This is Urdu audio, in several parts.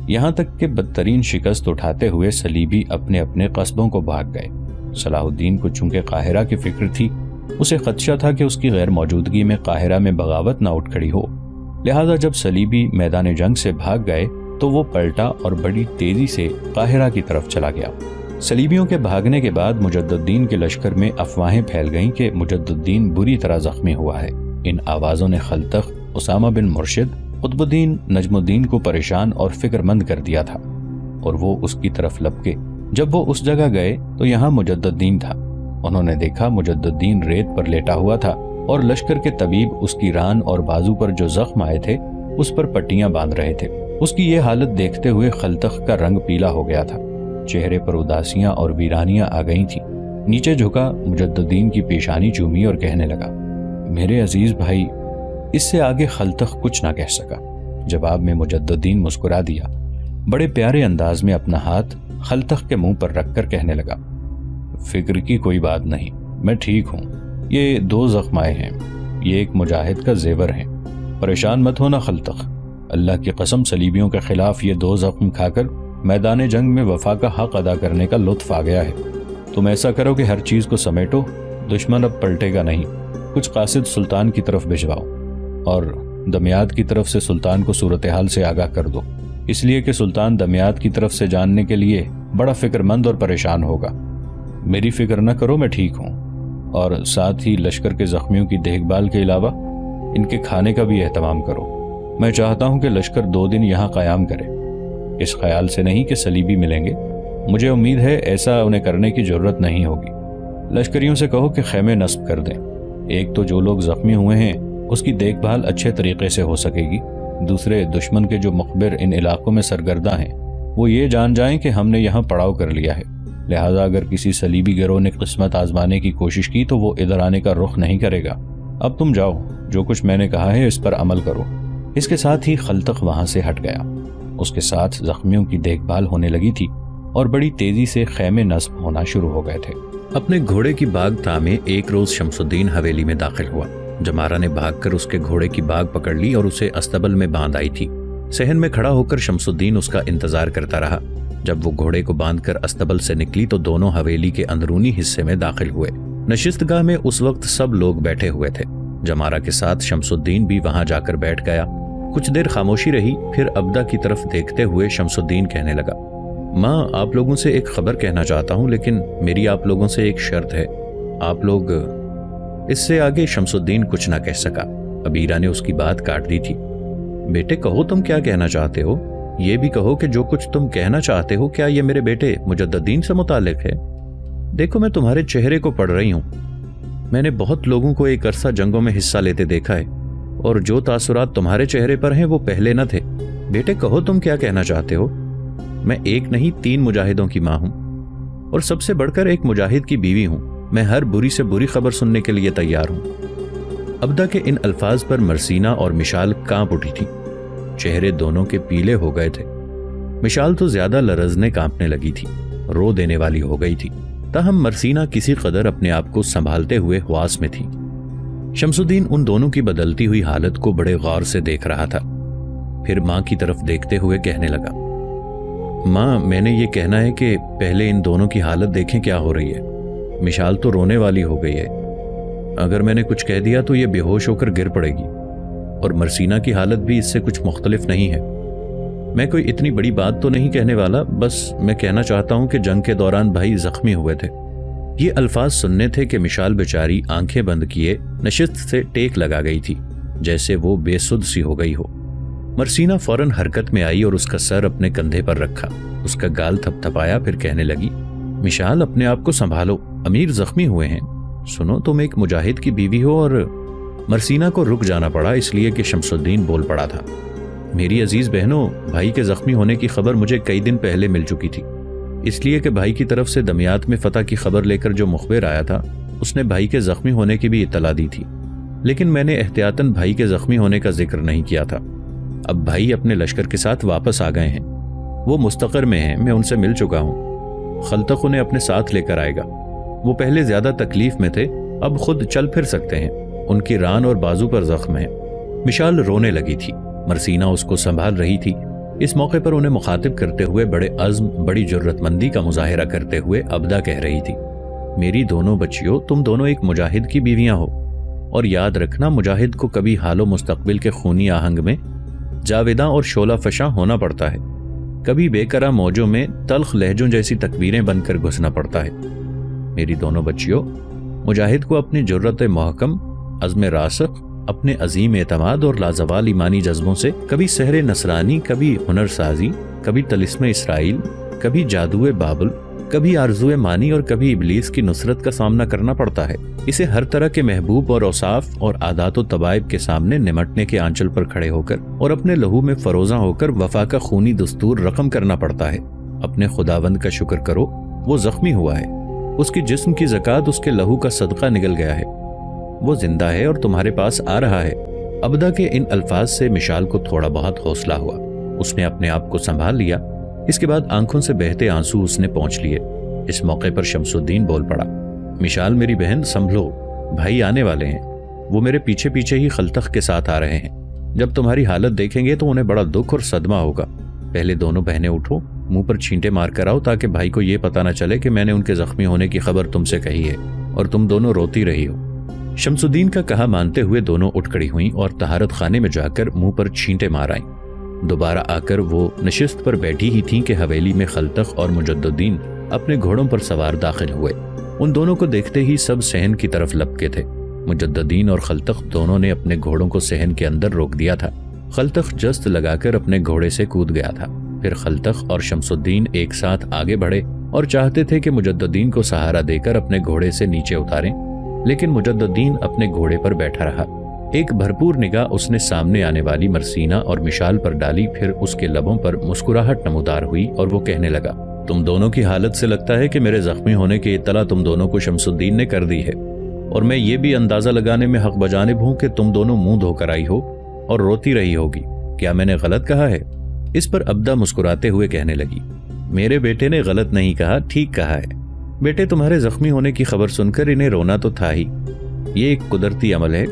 یہاں تک کہ بدترین شکست اٹھاتے ہوئے صلیبی اپنے اپنے قصبوں کو بھاگ گئے۔ صلاح الدین کو چونکہ قاہرہ کی فکر تھی، اسے خدشہ تھا کہ اس کی غیر موجودگی میں قاہرہ میں بغاوت نہ اٹھ کھڑی ہو، لہذا جب صلیبی میدان جنگ سے بھاگ گئے تو وہ پلٹا اور بڑی تیزی سے قاہرہ کی طرف چلا گیا۔ صلیبیوں کے بھاگنے کے بعد مجدد الدین کے لشکر میں افواہیں پھیل گئیں کہ مجدد الدین بری طرح زخمی ہوا ہے۔ ان آوازوں نے خلتخ، اسامہ بن مرشد، قطب الدین، نجم الدین کو پریشان اور فکر مند کر دیا تھا، اور وہ اس کی طرف لپکے۔ جب وہ اس جگہ گئے تو یہاں مجدد الدین تھا۔ انہوں نے دیکھا مجدد الدین ریت پر لیٹا ہوا تھا اور لشکر کے طبیب اس کی ران اور بازو پر جو زخم آئے تھے اس پر پٹیاں باندھ رہے تھے۔ اس کی یہ حالت دیکھتے ہوئے خلتخ کا رنگ پیلا ہو گیا تھا، چہرے پر اداسیاں اور ویرانیاں آ گئی تھیں۔ نیچے جھکا، مجدد الدین کی پیشانی چومی اور کہنے لگا، میرے عزیز بھائی۔ اس سے آگے خلتخ کچھ نہ کہہ سکا۔ جواب میں مجدد الدین مسکرا دیا، بڑے پیارے انداز میں اپنا ہاتھ خلتخ کے منہ پر رکھ کر کہنے لگا، فکر کی کوئی بات نہیں، میں ٹھیک ہوں۔ یہ 2 زخم آئے ہیں، یہ ایک مجاہد کا زیور ہے، پریشان مت ہونا خلتخ۔ اللہ کی قسم صلیبیوں کے خلاف یہ 2 زخم کھا کر میدان جنگ میں وفا کا حق ادا کرنے کا لطف آ گیا ہے۔ تم ایسا کرو کہ ہر چیز کو سمیٹو، دشمن اب پلٹے گا نہیں۔ کچھ قاصد سلطان کی طرف بھجواؤ اور دمیات کی طرف سے سلطان کو صورتحال سے آگاہ کر دو، اس لیے کہ سلطان دمیات کی طرف سے جاننے کے لیے بڑا فکر مند اور پریشان ہوگا۔ میری فکر نہ کرو، میں ٹھیک ہوں، اور ساتھ ہی لشکر کے زخمیوں کی دیکھ بھال کے علاوہ ان کے کھانے کا بھی اہتمام کرو۔ میں چاہتا ہوں کہ لشکر 2 دن یہاں قیام کرے، اس خیال سے نہیں کہ صلیبی ملیں گے، مجھے امید ہے ایسا انہیں کرنے کی ضرورت نہیں ہوگی۔ لشکریوں سے کہو کہ خیمے نصب کر دیں، ایک تو جو لوگ زخمی ہوئے ہیں اس کی دیکھ بھال اچھے طریقے سے ہو سکے گی، دوسرے دشمن کے جو مخبر ان علاقوں میں سرگرداں ہیں وہ یہ جان جائیں کہ ہم نے یہاں پڑاؤ کر لیا ہے، لہذا اگر کسی صلیبی گروہ نے قسمت آزمانے کی کوشش کی تو وہ ادھر آنے کا رخ نہیں کرے گا۔ اب تم جاؤ، جو کچھ میں نے کہا ہے اس پر عمل کرو۔ اس کے ساتھ ہی خلتخ وہاں سے ہٹ گیا۔ اس کے ساتھ زخمیوں کی دیکھ بھال ہونے لگی تھی اور بڑی تیزی سے خیمے نصب ہونا شروع ہو گئے تھے۔ اپنے گھوڑے کی باغ تا میں ایک روز شمس الدین حویلی میں داخل ہوا۔ جمارہ نے بھاگ کر اس کے گھوڑے کی باغ پکڑ لی اور اسے استبل میں باندھ آئی تھی۔ صحن میں کھڑا ہو کر شمس الدین اس کا انتظار کرتا رہا۔ جب وہ گھوڑے کو باندھ کر استبل سے نکلی تو دونوں حویلی کے اندرونی حصے میں داخل ہوئے۔ نشست گاہ میں اس وقت سب لوگ بیٹھے ہوئے تھے۔ جمارہ کے ساتھ شمس الدین بھی وہاں جا کر بیٹھ گیا۔ کچھ دیر خاموشی رہی، پھر ابدا کی طرف دیکھتے ہوئے شمس الدین کہنے لگا، ماں آپ لوگوں سے ایک خبر کہنا چاہتا ہوں، لیکن میری آپ لوگوں سے ایک شرط ہے۔ آپ لوگ… اس سے آگے شمس الدین کچھ نہ کہہ سکا۔ ابیرہ نے اس کی بات کاٹ دی تھی۔ بیٹے کہو تم کیا کہنا چاہتے ہو، یہ بھی کہو کہ جو کچھ تم کہنا چاہتے ہو کیا یہ میرے بیٹے مجدد الدین سے متعلق ہے؟ دیکھو میں تمہارے چہرے کو پڑھ رہی ہوں، میں نے بہت لوگوں کو ایک عرصہ جنگوں میں حصہ لیتے دیکھا ہے، اور جو تاثرات تمہارے چہرے پر ہیں وہ پہلے نہ تھے۔ بیٹے کہو تم کیا کہنا چاہتے ہو؟ میں ایک نہیں 3 مجاہدوں کی ماں ہوں، اور سب سے بڑھ کر ایک مجاہد کی بیوی ہوں۔ میں ہر بری سے بری خبر سننے کے لیے تیار ہوں۔ ابدا کے ان الفاظ پر مرسینہ اور مشال کانپ اٹھی تھی، چہرے دونوں کے پیلے ہو گئے تھے۔ مشال تو زیادہ لرزنے کانپنے لگی تھی، رو دینے والی ہو گئی تھی، تاہم مرسینہ کسی قدر اپنے آپ کو سنبھالتے ہوئے حواس میں تھی۔ شمس الدین ان دونوں کی بدلتی ہوئی حالت کو بڑے غور سے دیکھ رہا تھا، پھر ماں کی طرف دیکھتے ہوئے کہنے لگا، ماں میں نے یہ کہنا ہے کہ پہلے ان دونوں کی حالت دیکھیں کیا ہو رہی ہے۔ مشال تو رونے والی ہو گئی ہے، اگر میں نے کچھ کہہ دیا تو یہ بے ہوش ہو کر گر پڑے گی، اور مرسینہ کی حالت بھی اس سے کچھ مختلف نہیں ہے۔ میں کوئی اتنی بڑی بات تو نہیں کہنے والا، بس میں کہنا چاہتا ہوں کہ جنگ کے دوران بھائی زخمی ہوئے تھے۔ یہ الفاظ سننے تھے کہ مشال بیچاری آنکھیں بند کیے نشست سے ٹیک لگا گئی تھی، جیسے وہ بے سدھ سی ہو گئی ہو۔ مرسینہ فوراً حرکت میں آئی اور اس کا سر اپنے کندھے پر رکھا، اس کا گال تھپ تھپایا، پھر کہنے لگی، مشال اپنے آپ کو سنبھالو، امیر زخمی ہوئے ہیں۔ سنو تم ایک مجاہد کی بیوی ہو۔ اور مرسینہ کو رک جانا پڑا اس لیے کہ شمس الدین بول پڑا تھا، میری عزیز بہنوں، بھائی کے زخمی ہونے کی خبر مجھے کئی دن پہلے مل چکی تھی، اس لیے کہ بھائی کی طرف سے دمیات میں فتح کی خبر لے کر جو مخبر آیا تھا اس نے بھائی کے زخمی ہونے کی بھی اطلاع دی تھی، لیکن میں نے احتیاطاً بھائی کے زخمی ہونے کا ذکر نہیں کیا تھا۔ اب بھائی اپنے لشکر کے ساتھ واپس آ گئے ہیں، وہ مستقر میں ہیں، میں ان سے مل چکا ہوں۔ خلتخ انہیں اپنے ساتھ لے کر آئے گا، وہ پہلے زیادہ تکلیف میں تھے، اب خود چل پھر سکتے ہیں، ان کی ران اور بازو پر زخم ہے۔ مشال رونے لگی تھی، مرسینہ اس کو سنبھال رہی تھی۔ اس موقع پر انہیں مخاطب کرتے ہوئے بڑے عزم، بڑی جرت مندی کا مظاہرہ کرتے ہوئے ابدا کہہ رہی تھی، میری دونوں بچیوں، تم دونوں ایک مجاہد کی بیویاں ہو، اور یاد رکھنا مجاہد کو کبھی حال و مستقبل کے خونی آہنگ میں جاویداں اور شعلہ فشاں ہونا پڑتا ہے، کبھی بے کرا موجوں میں تلخ لہجوں جیسی تکبیریں بن کر گھسنا پڑتا ہے۔ میری دونوں بچیوں، مجاہد کو اپنی جرت محکم، عزم راسخ، اپنے عظیم اعتماد اور لازوال ایمانی جذبوں سے کبھی سحر نصرانی، کبھی ہنر سازی، کبھی طلسم اسرائیل، کبھی جادو بابل، کبھی آرزو مانی اور کبھی ابلیس کی نصرت کا سامنا کرنا پڑتا ہے۔ اسے ہر طرح کے محبوب اور اوصاف اور عادات و طبائب کے سامنے نمٹنے کے آنچل پر کھڑے ہو کر اور اپنے لہو میں فروزاں ہو کر وفا کا خونی دستور رقم کرنا پڑتا ہے۔ اپنے خداوند کا شکر کرو، وہ زخمی ہوا ہے، اس کی جسم کی زکوٰۃ اس کے لہو کا صدقہ نکل گیا ہے، وہ زندہ ہے اور تمہارے پاس آ رہا ہے۔ ابدا کے ان الفاظ سے مشال کو تھوڑا بہت حوصلہ ہوا، اس نے اپنے آپ کو سنبھال لیا۔ اس کے بعد آنکھوں سے بہتے آنسو اس نے پونچھ لیے۔ اس موقع پر شمس الدین بول پڑا، مشال میری بہن سنبھلو، بھائی آنے والے ہیں، وہ میرے پیچھے پیچھے ہی خلتخ کے ساتھ آ رہے ہیں، جب تمہاری حالت دیکھیں گے تو انہیں بڑا دکھ اور صدمہ ہوگا۔ پہلے دونوں بہنیں اٹھو، منہ پر چھینٹے مار کر آؤ تاکہ بھائی کو یہ پتہ نہ چلے کہ میں نے ان کے زخمی ہونے کی خبر تم سے کہی ہے اور تم دونوں روتی رہی ہو۔ شمس الدین کا کہا مانتے ہوئے دونوں اٹھ کھڑی ہوئیں اور طہارت خانے میں جا کر منہ پر چھینٹے مار آئیں۔ دوبارہ آ کر وہ نشست پر بیٹھی ہی تھیں کہ حویلی میں خلتخ اور مجد الدین اپنے گھوڑوں پر سوار داخل ہوئے۔ ان دونوں کو دیکھتے ہی سب صحن کی طرف لپکے تھے۔ مجد الدین اور خلتخ دونوں نے اپنے گھوڑوں کو صحن کے اندر روک دیا تھا۔ خلتخ جست لگا کر اپنے گھوڑے سے کود گیا تھا۔ پھر خلتخ اور شمس الدین ایک ساتھ آگے بڑھے اور چاہتے تھے کہ مجد الدین کو سہارا دے کر اپنے گھوڑے سے نیچے اتاریں، لیکن مجد الدین اپنے گھوڑے پر بیٹھا رہا۔ ایک بھرپور نگاہ اس نے سامنے آنے والی مرسینہ اور مشال پر ڈالی، پھر اس کے لبوں پر مسکراہٹ نمودار ہوئی اور وہ کہنے لگا، تم دونوں کی حالت سے لگتا ہے کہ میرے زخمی ہونے کی اطلاع تم دونوں کو شمس الدین نے کر دی ہے، اور میں یہ بھی اندازہ لگانے میں حق بجانب ہوں کہ تم دونوں منہ دھو کر آئی ہو اور روتی رہی ہوگی۔ کیا میں نے غلط کہا ہے؟ اس پر ابدا مسکراتے ہوئے کہنے لگی، میرے بیٹے نے غلط نہیں کہا، ٹھیک کہا ہے۔ بیٹے تمہارے زخمی ہونے کی خبر سن کر انہیں رونا تو تھا ہی، یہ ایک قدرتی عمل ہے۔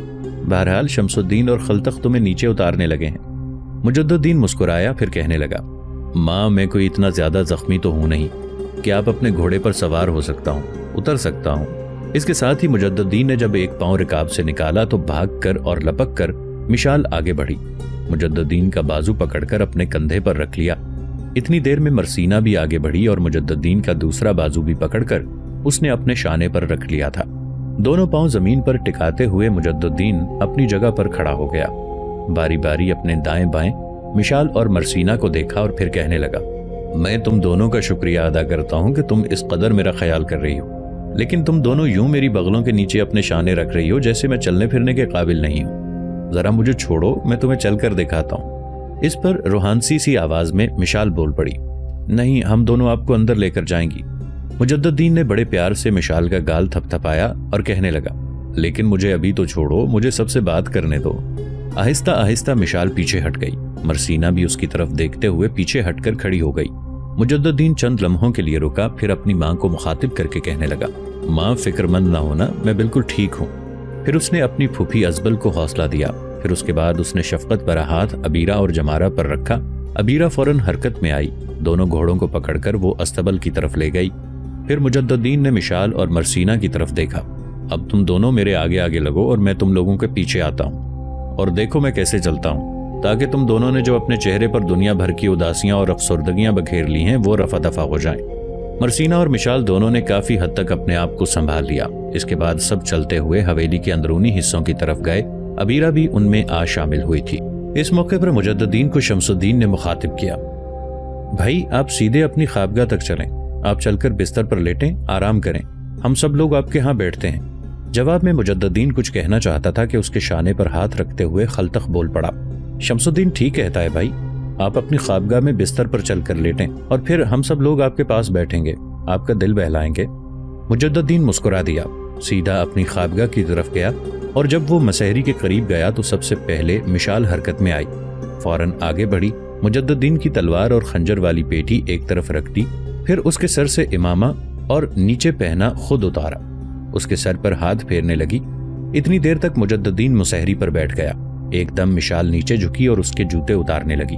بہرحال شمس الدین اور خلتخ تمہیں نیچے اتارنے لگے ہیں۔ مجد الدین مسکرایا، پھر کہنے لگا، ماں میں کوئی اتنا زیادہ زخمی تو ہوں نہیں کہ آپ اپنے گھوڑے پر سوار ہو سکتا ہوں، اتر سکتا ہوں۔ اس کے ساتھ ہی مجد الدین نے جب ایک پاؤں رکاب سے نکالا تو بھاگ کر اور لپک کر مشال آگے بڑھی، مجد الدین کا بازو پکڑ کر اپنے کندھے پر رکھ لیا۔ اتنی دیر میں مرسینہ بھی آگے بڑھی اور مجد الدین کا دوسرا بازو بھی پکڑ کر اس نے اپنے شانے پر رکھ لیا تھا۔ دونوں پاؤں زمین پر ٹکاتے ہوئے مجد الدین اپنی جگہ پر کھڑا ہو گیا، باری باری اپنے دائیں بائیں مشال اور مرسینہ کو دیکھا اور پھر کہنے لگا، میں تم دونوں کا شکریہ ادا کرتا ہوں کہ تم اس قدر میرا خیال کر رہی ہو، لیکن تم دونوں یوں میری بغلوں کے نیچے اپنے شانے رکھ رہی ہو جیسے میں چلنے پھرنے کے قابل نہیں ہوں۔ ذرا مجھے چھوڑو، میں تمہیں چل کر دکھاتا ہوں۔ اس پر روحانسی سی آواز میں مشال بول پڑی، نہیں، ہم دونوں آپ کو اندر لے کر جائیں گی۔ مجد الدین نے بڑے پیار سے مشال کا گال تھپ تھپایا اور کہنے لگا، لیکن مجھے ابھی تو چھوڑو، مجھے سب سے بات کرنے دو۔ آہستہ آہستہ مشال پیچھے ہٹ گئی، مرسینہ بھی اس کی طرف دیکھتے ہوئے پیچھے ہٹ کر کھڑی ہو گئی۔ مجد الدین چند لمحوں کے لیے رکا، پھر اپنی ماں کو مخاطب کر کے کہنے لگا، ماں فکر مند نہ ہونا، میں بالکل ٹھیک ہوں۔ پھر اس نے اپنی پھوپھی ازبل کو حوصلہ دیا۔ پھر اس کے بعد اس نے شفقت برا ہاتھ ابیرہ اور جمارہ پر رکھا۔ ابیرہ فوراً حرکت میں آئی، دونوں گھوڑوں کو پکڑ کر وہ استبل کی طرف لے گئی۔ پھر مجد الدین نے مشال اور مرسینہ کی طرف دیکھا، اب تم دونوں میرے آگے آگے لگو اور میں تم لوگوں کے پیچھے آتا ہوں، اور دیکھو میں کیسے چلتا ہوں، تاکہ تم دونوں نے جو اپنے چہرے پر دنیا بھر کی اداسیاں اور افسردگیاں بکھیر لی ہیں وہ رفع دفع ہو جائیں۔ مرسینہ اور مشال دونوں نے کافی حد تک اپنے آپ کو سنبھال لیا۔ اس کے بعد سب چلتے ہوئے حویلی کے اندرونی حصوں کی طرف گئے۔ ابیرہ بھی ان میں آ شامل ہوئی تھی۔ اس موقع پر مجد الدین کو شمس الدین نے مخاطب کیا، بھائی آپ سیدھے اپنی خوابگاہ تک چلیں، آپ چل کر بستر پر لیٹیں، آرام کریں، ہم سب لوگ آپ کے ہاں بیٹھتے ہیں۔ جواب میں مجد الدین کچھ کہنا چاہتا تھا کہ اس کے شانے پر ہاتھ رکھتے ہوئے خلتخ بول پڑا، شمس الدین ٹھیک کہتا ہے بھائی، آپ اپنی خوابگاہ میں بستر پر چل کر لیٹیں اور پھر ہم سب لوگ آپ کے پاس بیٹھیں گے، آپ کا دل بہلائیں گے۔ مجد الدین مسکرا دیا، سیدھا اپنی خوابگاہ کی طرف گیا، اور جب وہ مسحری کے قریب گیا تو سب سے پہلے مشال حرکت میں آئی، فوراً آگے بڑھی، مجد الدین کی تلوار اور خنجر والی پیٹھی ایک طرف رکھ دی، پھر اس کے سر سے امامہ اور نیچے پہنا خود اتارا، اس کے سر پر ہاتھ پھیرنے لگی۔ اتنی دیر تک مجد الدین مسحری پر بیٹھ گیا۔ ایک دم مشال نیچے جھکی اور اس کے جوتے اتارنے لگی۔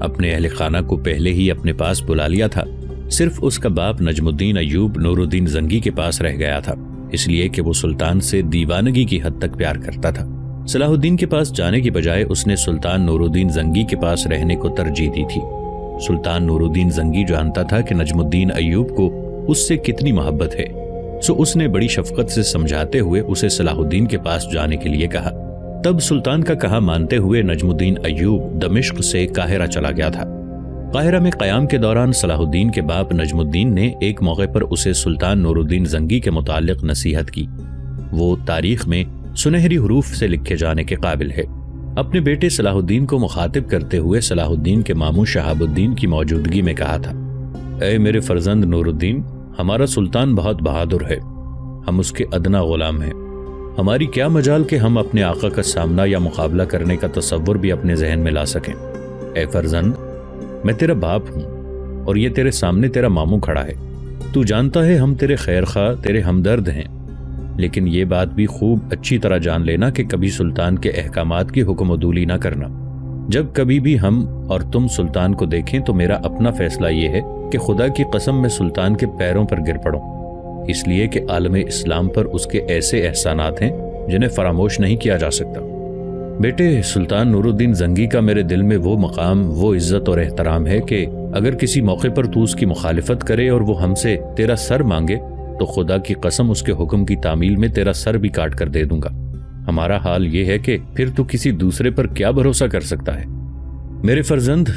اپنے اہل خانہ کو پہلے ہی اپنے پاس بلا لیا تھا، صرف اس کا باپ نجم الدین ایوب نور الدین زنگی کے پاس رہ گیا تھا، اس لیے کہ وہ سلطان سے دیوانگی کی حد تک پیار کرتا تھا۔ صلاح الدین کے پاس جانے کی بجائے اس نے سلطان نور الدین زنگی کے پاس رہنے کو ترجیح دی تھی۔ سلطان نور الدین زنگی جانتا تھا کہ نجم الدین ایوب کو اس سے کتنی محبت ہے، سو اس نے بڑی شفقت سے سمجھاتے ہوئے اسے صلاح الدین کے پاس جانے کے لیے کہا۔ تب سلطان کا کہا مانتے ہوئے نجم الدین ایوب دمشق سے قاہرہ چلا گیا تھا۔ قاہرہ میں قیام کے دوران صلاح الدین کے باپ نجم الدین نے ایک موقع پر اسے سلطان نور الدین زنگی کے متعلق نصیحت کی۔ وہ تاریخ میں سنہری حروف سے لکھے جانے کے قابل ہے۔ اپنے بیٹے صلاح الدین کو مخاطب کرتے ہوئے صلاح الدین کے ماموں شہاب الدین کی موجودگی میں کہا تھا، اے میرے فرزند نور الدین، ہمارا سلطان بہت بہادر ہے، ہم اس کے ادنا غلام ہیں، ہماری کیا مجال کہ ہم اپنے آقا کا سامنا یا مقابلہ کرنے کا تصور بھی اپنے ذہن میں لا سکیں۔ اے فرزند، میں تیرا باپ ہوں اور یہ تیرے سامنے تیرا ماموں کھڑا ہے، تو جانتا ہے ہم تیرے خیر خواہ، تیرے ہمدرد ہیں، لیکن یہ بات بھی خوب اچھی طرح جان لینا کہ کبھی سلطان کے احکامات کی حکم عدولی نہ کرنا۔ جب کبھی بھی ہم اور تم سلطان کو دیکھیں تو میرا اپنا فیصلہ یہ ہے کہ خدا کی قسم میں سلطان کے پیروں پر گر پڑوں، اس لیے کہ عالم اسلام پر اس کے ایسے احسانات ہیں جنہیں فراموش نہیں کیا جا سکتا۔ بیٹے، سلطان نور الدین زنگی کا میرے دل میں وہ مقام، وہ عزت اور احترام ہے کہ اگر کسی موقع پر تو اس کی مخالفت کرے اور وہ ہم سے تیرا سر مانگے تو خدا کی قسم اس کے حکم کی تعمیل میں تیرا سر بھی کاٹ کر دے دوں گا۔ ہمارا حال یہ ہے کہ پھر تو کسی دوسرے پر کیا بھروسہ کر سکتا ہے؟ میرے فرزند،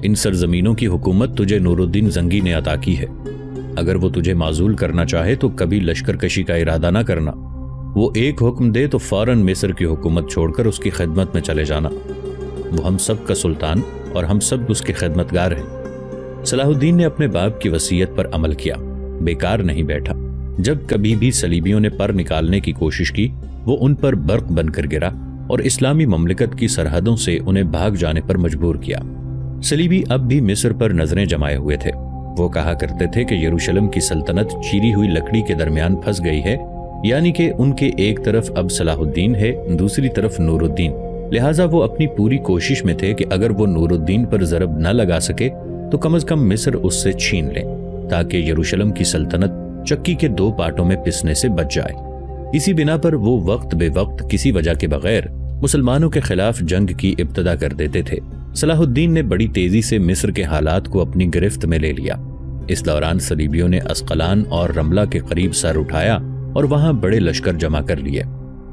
ان سرزمینوں کی حکومت تجھے نور الدین زنگی نے عطا کی ہے، اگر وہ تجھے معزول کرنا چاہے تو کبھی لشکر کشی کا ارادہ نہ کرنا، وہ ایک حکم دے تو فوراً مصر کی حکومت چھوڑ کر اس کی خدمت میں چلے جانا، وہ ہم سب کا سلطان اور ہم سب اس کے خدمتگار ہیں۔ صلاح الدین نے اپنے باپ کی وصیت پر عمل کیا، بیکار نہیں بیٹھا۔ جب کبھی بھی صلیبیوں نے پر نکالنے کی کوشش کی، وہ ان پر برق بن کر گرا اور اسلامی مملکت کی سرحدوں سے انہیں بھاگ جانے پر مجبور کیا۔ صلیبی اب بھی مصر پر نظریں جمائے ہوئے تھے۔ وہ کہا کرتے تھے کہ یروشلم کی سلطنت چیری ہوئی لکڑی کے درمیان پھنس گئی ہے، یعنی کہ ان کے ایک طرف اب صلاح الدین ہے، دوسری طرف نور الدین، لہٰذا وہ اپنی پوری کوشش میں تھے کہ اگر وہ نور الدین پر ضرب نہ لگا سکے تو کم از کم مصر اس سے چھین لیں، تاکہ یروشلم کی سلطنت چکی کے دو پارٹوں میں پسنے سے بچ جائے۔ اسی بنا پر وہ وقت بے وقت کسی وجہ کے بغیر مسلمانوں کے خلاف جنگ کی ابتدا کر دیتے تھے۔ صلاح الدین نے بڑی تیزی سے مصر کے حالات کو اپنی گرفت میں لے لیا۔ اس دوران صلیبیوں نے اسقلان اور رملہ کے قریب سر اٹھایا اور وہاں بڑے لشکر جمع کر لیے۔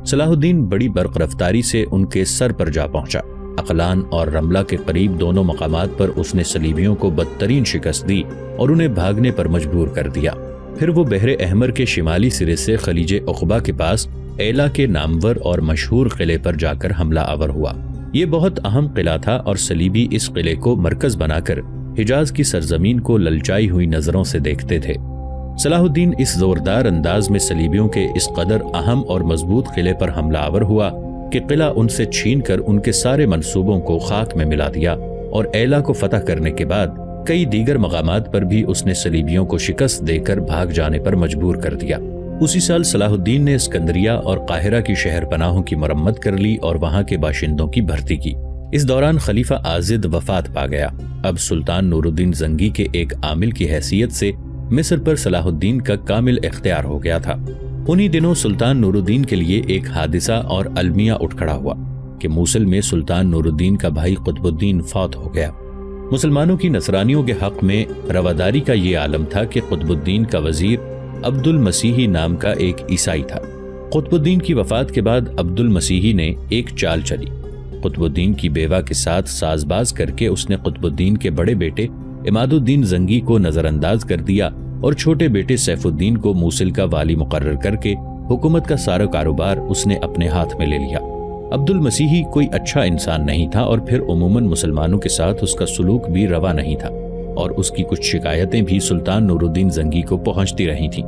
صلاح الدین بڑی برق رفتاری سے ان کے سر پر جا پہنچا۔ اقلان اور رملہ کے قریب دونوں مقامات پر اس نے صلیبیوں کو بدترین شکست دی اور انہیں بھاگنے پر مجبور کر دیا۔ پھر وہ بحر احمر کے شمالی سرے سے خلیج عقبہ کے پاس ایلا کے نامور اور مشہور قلعے پر جا کر حملہ آور ہوا۔ یہ بہت اہم قلعہ تھا اور صلیبی اس قلعے کو مرکز بنا کر حجاز کی سرزمین کو للچائی ہوئی نظروں سے دیکھتے تھے۔ صلاح الدین اس زوردار انداز میں صلیبیوں کے اس قدر اہم اور مضبوط قلعے پر حملہ آور ہوا کہ قلعہ ان سے چھین کر ان کے سارے منصوبوں کو خاک میں ملا دیا، اور ایلا کو فتح کرنے کے بعد کئی دیگر مقامات پر بھی اس نے صلیبیوں کو شکست دے کر بھاگ جانے پر مجبور کر دیا۔ اسی سال صلاح الدین نے اسکندریہ اور قاہرہ کی شہر پناہوں کی مرمت کر لی اور وہاں کے باشندوں کی بھرتی کی۔ اس دوران خلیفہ آزد وفات پا گیا۔ اب سلطان نور الدین زنگی کے ایک عامل کی حیثیت سے مصر پر صلاح الدین کا کامل اختیار ہو گیا تھا۔ انہی دنوں سلطان نور الدین کے لیے ایک حادثہ اور المیہ اٹھ کھڑا ہوا کہ موصل میں سلطان نور الدین کا بھائی قطب الدین فوت ہو گیا۔ مسلمانوں کی نصرانیوں کے حق میں رواداری کا یہ عالم تھا کہ قطب الدین کا وزیر عبد المسیحی نام کا ایک عیسائی تھا۔ قطب الدین کی وفات کے بعد عبد المسیحی نے ایک چال چلی۔ قطب الدین کی بیوہ کے ساتھ ساز باز کر کے اس نے قطب الدین کے بڑے بیٹے عماد الدین زنگی کو نظر انداز کر دیا اور چھوٹے بیٹے سیف الدین کو موصل کا والی مقرر کر کے حکومت کا سارا کاروبار اس نے اپنے ہاتھ میں لے لیا۔ عبد المسیحی کوئی اچھا انسان نہیں تھا اور پھر عموماً مسلمانوں کے ساتھ اس کا سلوک بھی روا نہیں تھا، اور اس کی کچھ شکایتیں بھی سلطان نور الدین زنگی کو پہنچتی رہی تھیں۔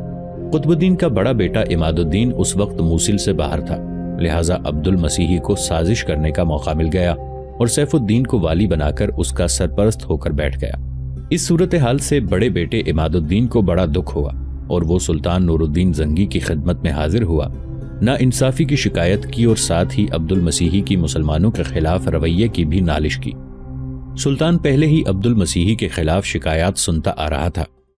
قطب الدین کا بڑا بیٹا عماد الدین اس وقت موصل سے باہر تھا، لہٰذا عبد المسیحی کو سازش کرنے کا موقع مل گیا اور سیف الدین کو والی بنا کر اس کا سرپرست ہو کر بیٹھ گیا۔ اس صورتحال سے بڑے بیٹے عماد الدین کو بڑا دکھ ہوا اور وہ سلطان نور الدین زنگی کی خدمت میں حاضر ہوا، نا انصافی کی شکایت کی اور ساتھ ہی عبد المسیحی کی مسلمانوں کے خلاف رویے کی بھی نالش کی۔ سلطان پہلے ہی عبد المسیحی کے خلاف شکایات سنتا آ رہا تھا